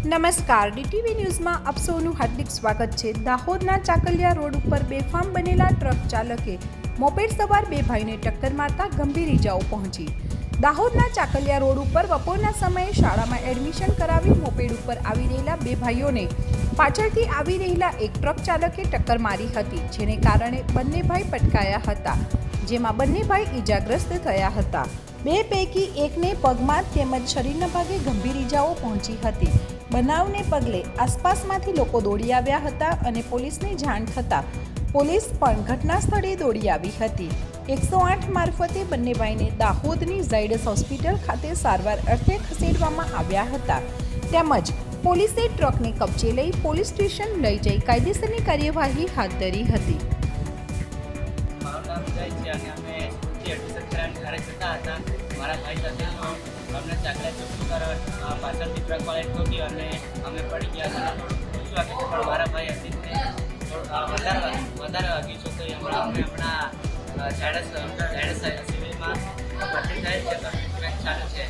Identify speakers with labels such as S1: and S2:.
S1: નમસ્કાર, ડીટીવી ન્યૂઝમાં આપ સૌનું હાર્દિક સ્વાગત છે। દાહોદના ચાકલિયા રોડ ઉપર બેફામ બનેલા ટ્રક ચાલકે મોપેડ સવાર બે ભાઈને ટક્કર મારતા ગંભીર ઇજાઓ પહોંચી। દાહોદના ચાકલિયા રોડ ઉપર બપોરના સમયે શાળામાં એડમિશન કરાવી મોપેડ ઉપર આવી રહેલા બે ભાઈઓને પાછળથી આવી રહેલા એક ટ્રક ચાલકે ટક્કર મારી હતી, જેને કારણે બંને ભાઈ પટકાયા હતા, જેમાં બંને ભાઈ ઇજાગ્રસ્ત થયા હતા। બે પૈકી એકને પગમાં તેમજ શરીરના ભાગે ગંભીર ઇજાઓ પહોંચી હતી। બનાવને પગલે આસપાસમાંથી લોકો દોડી આવ્યા હતા અને પોલીસને જાણ થતાં પોલીસ પણ ઘટના સ્થળે દોડી આવી હતી। 108 મારફતે બંને ભાઈને દાહોદની ઝાયડસ હોસ્પિટલ ખાતે સારવાર અર્થે ખસેડવામાં આવ્યા હતા, તેમજ પોલીસે ટ્રકને કબજે લઈ પોલીસ સ્ટેશન લઈ જઈ કાયદેસરની કાર્યવાહી હાથ ધરી હતી।
S2: મારા ભાઈ સાથે અમને ચાકલા ચોખ્ખું કરવા પાછળથી ટ્રકવાળાએ ઠોક્યો અને અમે પડી ગયા। મને થોડું ઓછું વાગ્યું, પણ મારા ભાઈ હતી વધારે વાગ્યું છે, તો હમણાં ઝાયડસ સિવિલમાં ભરતી થાય છે, ચાલુ છે।